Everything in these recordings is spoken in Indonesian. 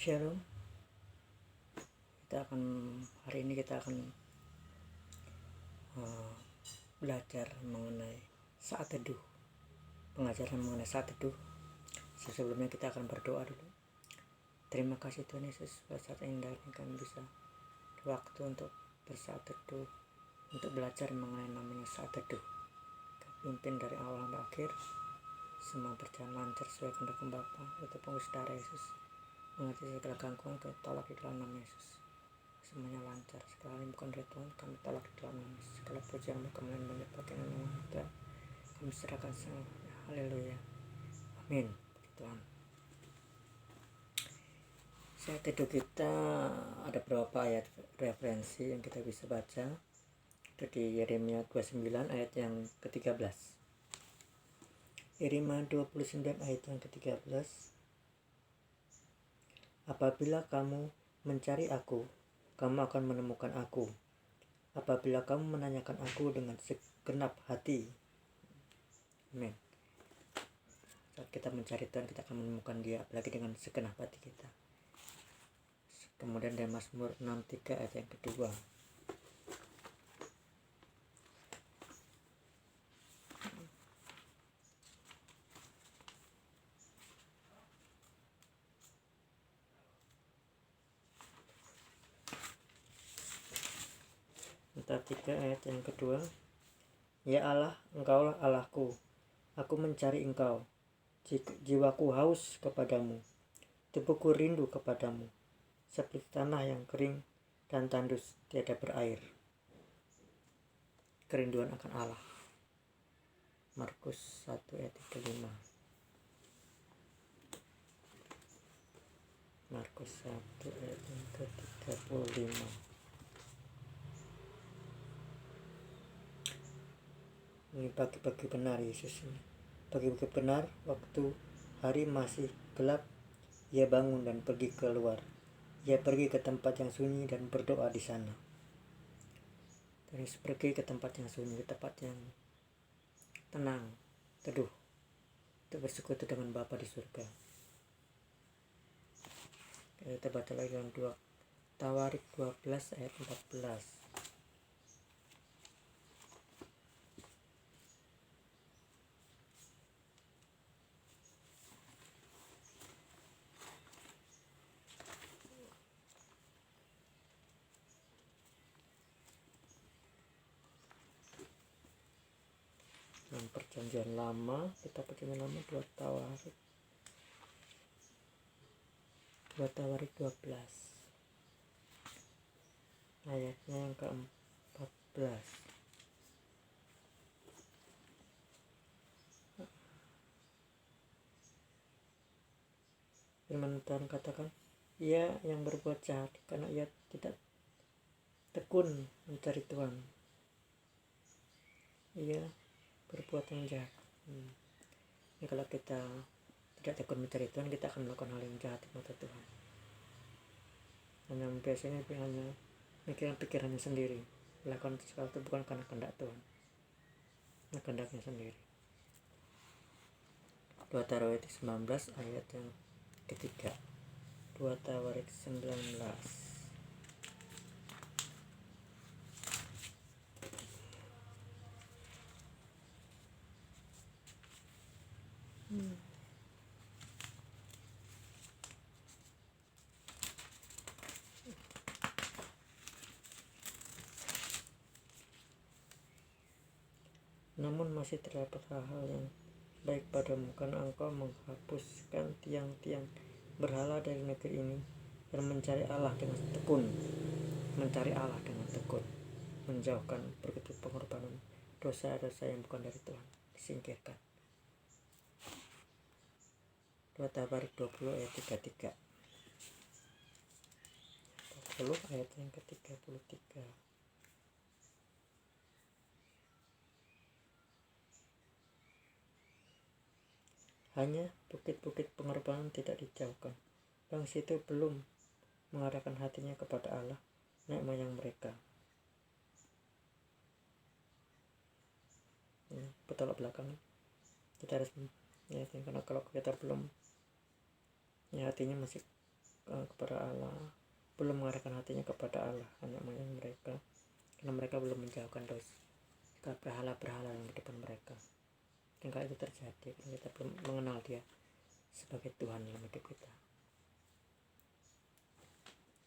Shalom. Hari ini kita akan belajar mengenai saat teduh. Pengajaran mengenai saat teduh. Sebelumnya kita akan berdoa dulu. Terima kasih Tuhan Yesus buat saat indah ini kami bisa waktu untuk bersaat teduh, untuk belajar mengenai namanya saat teduh. Pimpin dari awal sampai akhir, semua berjalan lancar sesuai kehendak Bapa. Itu pengurus darah Yesus. Mengerti segala gangguan kami tolak di dalam nama Yesus. Semuanya lancar, sekali bukan dari Tuhan kami tolak di dalam nama Yesus. Segala pujian kemuliaan banyak bagian nama Tuhan kami serahkan semuanya. Haleluya, amin. Tuhan, saat teduh kita ada beberapa ayat referensi yang kita bisa baca. Itu di Yeremia 29 ayat yang ke-13, Yeremia 29 ayat yang ke-13. Apabila kamu mencari aku, kamu akan menemukan aku. Apabila kamu menanyakan aku dengan segenap hati. Amin. Saat kita mencari Tuhan, kita akan menemukan Dia, apalagi dengan segenap hati kita. Kemudian dari Mazmur 63 ayat yang kedua. Ayat yang kedua. Ya Allah, Engkaulah Allahku, aku mencari Engkau. Jiwaku haus kepadamu, tubuhku rindu kepadamu, seperti tanah yang kering dan tandus tiada berair. Kerinduan akan Allah. Markus 1 ayat 5. Markus 1 ayat yang ke-35. Ini pagi-pagi benar Yesus ini. Pagi-pagi benar, waktu hari masih gelap, Ia bangun dan pergi keluar. Ia pergi ke tempat yang sunyi dan berdoa di sana. Terus pergi ke tempat yang sunyi, ke tempat yang tenang, teduh, untuk bersekutu dengan Bapa di surga. Kita baca lagi yang 2 Tawarik 12 ayat 14. Yang perjanjian lama, kita perjanjian lama 2 Tawarik 12 ayatnya yang ke-14. Firman Tuhan katakan, ia yang berbuat jahat karena ia tidak tekun mencari Tuhan, ia berbuat yang jahat. Ini kalau kita tidak tekun mencari Tuhan, kita akan melakukan hal yang jahat di mata Tuhan. Hanya biasanya hanya pikirannya sendiri, melakukan sesuatu bukan karena kehendak Tuhan, kehendaknya sendiri. 2 Tawarik 19 ayat yang ketiga. 2 Tawarik 19. Namun masih terdapat hal-hal yang baik padamu, karena engkau menghapuskan tiang-tiang berhala dari negeri ini dan mencari Allah dengan tekun, menjauhkan berkedip pengorbanan, dosa-dosa yang bukan dari Tuhan disingkirkan. 2 Tawarik 20 ayat 33. 20 ayat yang ke-33. Hanya bukit-bukit pengorbanan tidak dijauhkan. Bangsa itu belum mengarahkan hatinya kepada Allah, nenek moyang mereka. Bertolak belakang. Kita harus karena kalau kita belum, hatinya masih kepada Allah, belum mengarahkan hatinya kepada Allah, hanya moyang mereka, karena mereka belum menjauhkan dosa berhala-berhala yang di depan mereka. Hingga itu terjadi karena kita belum mengenal Dia sebagai Tuhan dalam hidup kita.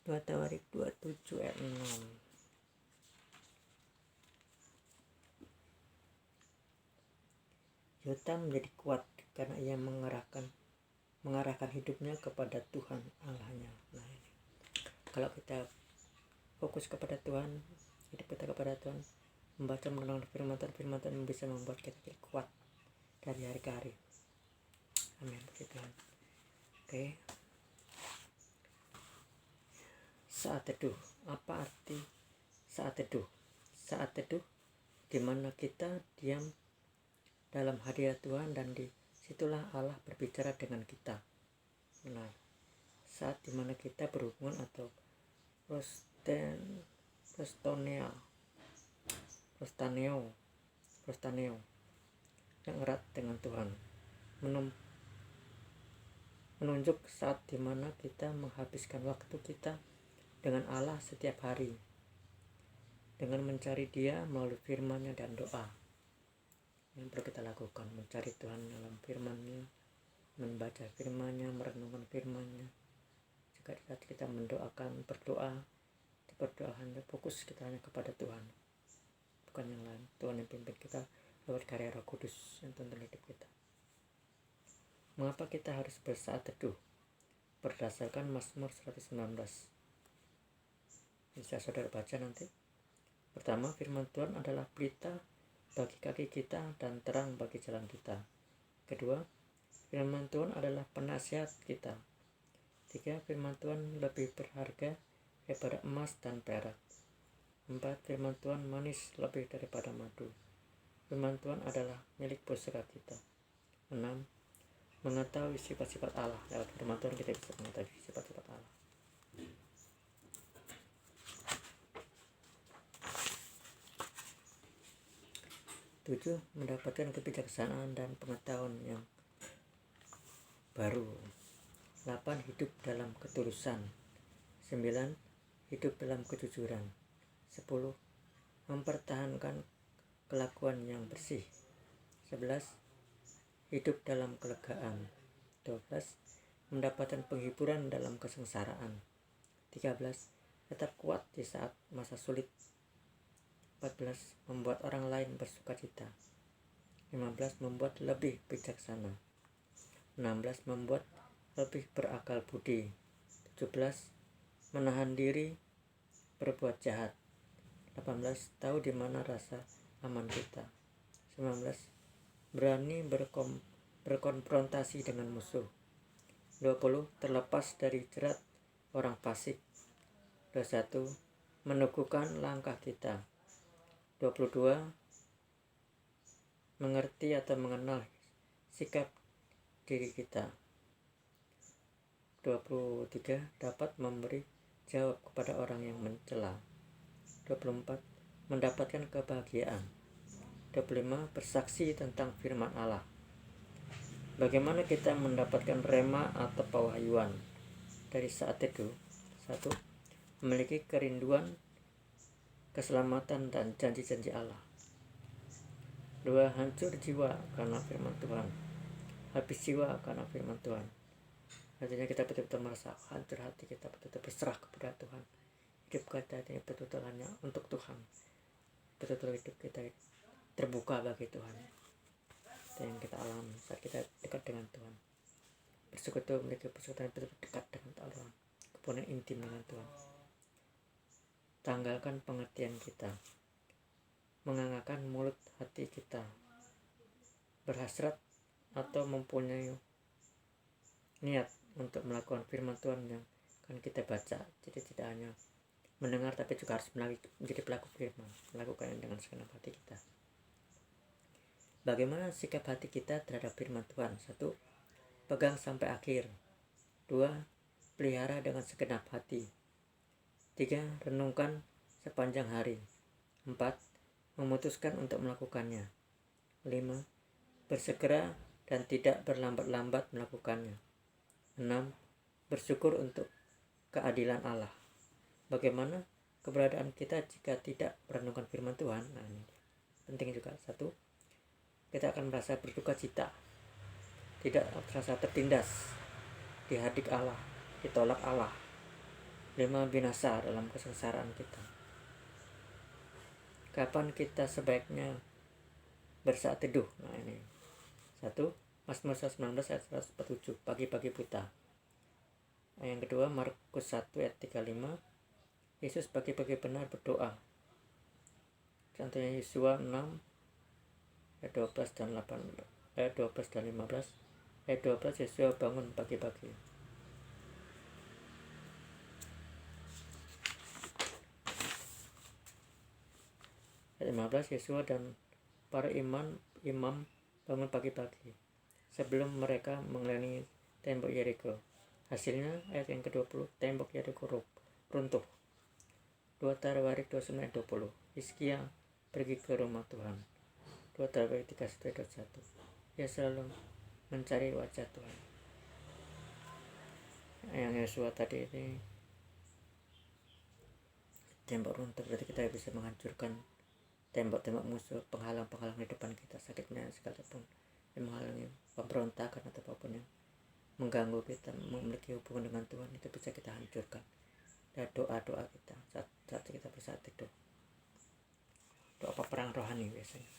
2 Tawarik 27 ayat 6. Yotam menjadi kuat karena ia mengarahkan hidupnya kepada Tuhan Allahnya. Nah ini, kalau kita fokus kepada Tuhan, hidup kita kepada Tuhan, membaca mengenal firman Tuhan bisa membuat kita jadi kuat dari hari ke hari. Amin, puji Tuhan. Oke. Saat teduh. Apa arti saat teduh? Saat teduh di mana kita diam dalam hadirat Tuhan dan disitulah Allah berbicara dengan kita. Nah, saat dimana kita berhubungan atau prostaneo yang erat dengan Tuhan, menunjuk saat dimana kita menghabiskan waktu kita dengan Allah setiap hari dengan mencari Dia melalui firman-Nya dan doa. Yang perlu kita lakukan, mencari Tuhan dalam firman-Nya, membaca firman-Nya, merenungkan firman-Nya. Jika saat kita berdoa hanya fokus kita hanya kepada Tuhan, bukan yang lain. Tuhan yang pimpin kita lewat karya Roh Kudus yang tuntun hidup kita. Mengapa kita harus bersaat teduh? Berdasarkan Mazmur 119. Bisa saudara baca nanti. Pertama, firman Tuhan adalah pelita bagi kaki kita dan terang bagi jalan kita. Kedua, firman Tuhan adalah penasihat kita. Tiga, firman Tuhan lebih berharga daripada emas dan perak. 4. Firman Tuhan manis lebih daripada madu. Firman Tuhan adalah milik pusaka kita. 6. Mengetahui sifat-sifat Allah. Lewat firman Tuhan kita bisa mengetahui sifat-sifat Allah. 7. Mendapatkan kebijaksanaan dan pengetahuan yang baru. 8. Hidup dalam ketulusan. 9. Hidup dalam kejujuran. 10. Mempertahankan kelakuan yang bersih. 11. Hidup dalam kelegaan. 12. Mendapatkan penghiburan dalam kesengsaraan. 13. Tetap kuat di saat masa sulit. 14. Membuat orang lain bersuka cita. 15. Membuat lebih bijaksana. 16. Membuat lebih berakal budi. 17. Menahan diri berbuat jahat. 18. Tahu di mana rasa aman kita. 19. Berani berkonfrontasi dengan musuh. 20. Terlepas dari jerat orang fasik. 21. Meneguhkan langkah kita. 22. Mengerti atau mengenal sikap diri kita. 23. Dapat memberi jawab kepada orang yang mencela. 24. Mendapatkan kebahagiaan. 25. Bersaksi tentang firman Allah. Bagaimana kita mendapatkan rema atau pewahyuan dari saat teduh? 1. Memiliki kerinduan, keselamatan dan janji-janji Allah. 2. Hancur jiwa karena firman Tuhan. Habis jiwa karena firman Tuhan. Artinya kita betul-betul merasa hancur hati, kita betul-betul berserah kepada Tuhan. Hidup kita ini betul-betul hanya untuk Tuhan. Betul-betul hidup kita terbuka bagi Tuhan. Itu yang kita alami saat kita dekat dengan Tuhan. Bersekutu memiliki persekutuan betul-betul dekat dengan Tuhan. Hubungan intim dengan Tuhan. Tanggalkan pengertian kita. Menganggarkan mulut hati kita. Berhasrat atau mempunyai niat untuk melakukan firman Tuhan yang akan kita baca. Jadi tidak hanya mendengar tapi juga harus menjadi pelaku firman, melakukannya dengan segenap hati kita. Bagaimana sikap hati kita terhadap firman Tuhan? 1. Pegang sampai akhir. 2. Pelihara dengan segenap hati. 3. Renungkan sepanjang hari. 4. Memutuskan untuk melakukannya. 5. Bersegera dan tidak berlambat-lambat melakukannya. 6. Bersyukur untuk keadilan Allah. Bagaimana keberadaan kita jika tidak merenungkan firman Tuhan? Nah, ini penting juga. Satu, kita akan merasa berduka cita, tidak merasa tertindas, dihadik Allah, ditolak Allah, 5 binasa dalam kesengsaraan kita. Kapan kita sebaiknya bersaat teduh? Nah, ini. 1. Mazmur 119 ayat 147, pagi-pagi buta. Yang kedua, Markus 1 ayat 35, Yesus pagi-pagi benar berdoa. Contohnya Yesua 6 ayat 12 dan 8, ayat 12 dan 15. Ayat 12, Yesua bangun pagi-pagi. Ayat 15, Yesua dan para imam bangun pagi-pagi sebelum mereka mengelilingi tembok Yeriko. Hasilnya ayat yang ke-20, tembok Yeriko runtuh. 2 Tawarikh 29 ayat 20, Hizkia pergi ke rumah Tuhan. 2 Tawarikh 31 ayat 1, ia selalu mencari wajah Tuhan. Yang Yesua tadi ini tembok runtuh, berarti kita bisa menghancurkan tembok-tembok musuh, penghalang-penghalang di depan kita, sakitnya sekalipun yang menghalangi pemberontakan atau apapun yang mengganggu kita memiliki hubungan dengan Tuhan, itu bisa kita hancurkan. Dan doa-doa kita saat kita bersaat teduh, doa perang rohani biasanya.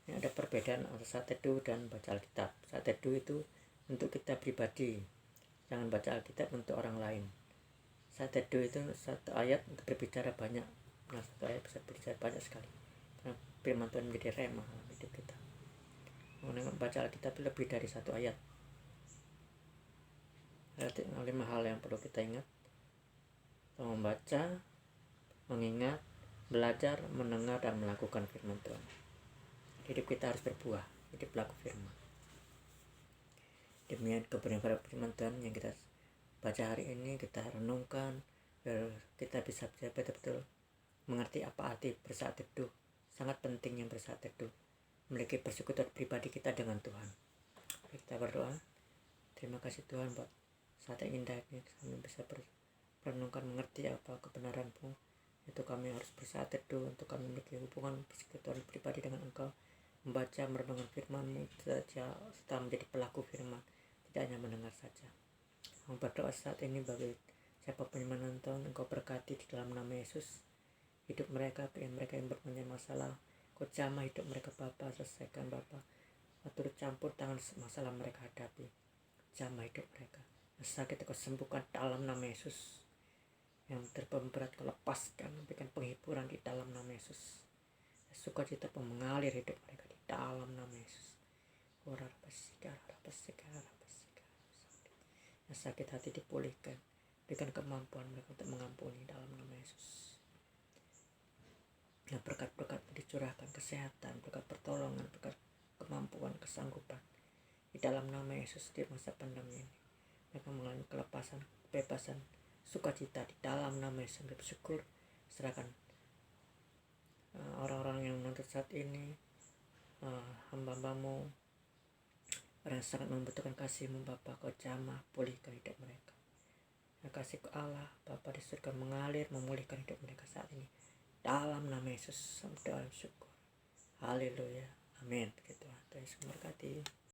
Ini ada perbedaan antara saat teduh dan baca Alkitab. Saat teduh itu untuk kita pribadi, jangan baca Alkitab untuk orang lain. Saat teduh itu satu ayat untuk berbicara banyak. Nah, satu ayat bisa berbicara banyak sekali. Karena firman Tuhan menjadi rema dalam hidup kita. Membaca Alkitab lebih dari satu ayat. Ada 5 hal yang perlu kita ingat: membaca, mengingat, belajar, mendengar, dan melakukan firman Tuhan. Hidup kita harus berbuah, hidup pelaku firman. Demikian kebenaran firman Tuhan yang kita baca hari ini, kita renungkan, biar kita bisa betul-betul mengerti apa arti bersaat teduh. Sangat penting yang bersaat teduh, memiliki persekutuan pribadi kita dengan Tuhan. Kita berdoa. Terima kasih Tuhan buat saat yang indah ini, kami bisa merenungkan, mengerti apa kebenaran-Mu. Itu kami harus bersaat teduh untuk kami memiliki hubungan persekutuan pribadi dengan Engkau, membaca, merenungkan firman-Mu serta menjadi pelaku firman, tidak hanya mendengar saja. Kami berdoa saat ini bagi siapapun yang menonton, Engkau berkati di dalam nama Yesus hidup mereka, mereka yang berpunya masalah, Kau jamah hidup mereka Bapa, selesaikan Bapa, turut campur tangan masalah mereka hadapi, jamah hidup mereka. Sakit Kau sembuhkan dalam nama Yesus. Yang terberat Kau lepaskan, berikan penghiburan di dalam nama Yesus. Sukacita Kau mengalir hidup mereka di dalam nama Yesus. Yang sakit hati dipulihkan, berikan kemampuan mereka untuk mengampuni dalam nama Yesus. Yang berkat-berkat dicurahkan, kesehatan, berkat pertolongan, berkat kemampuan, kesanggupan di dalam nama Yesus di masa pandemi ini. Mereka mengalami kelepasan, kebebasan, sukacita di dalam nama Yesus. Bersyukur, serahkan orang-orang yang menonton saat ini, hamba-Mu, orang yang sangat membutuhkan kasih-Mu Bapa, Kau jamah, pulihkan hidup mereka. Kasih Allah Bapa di surga mengalir, memulihkan hidup mereka saat ini dalam nama Yesus. Doa syukur, haleluya, amin. Tuhan Yesus memberkati.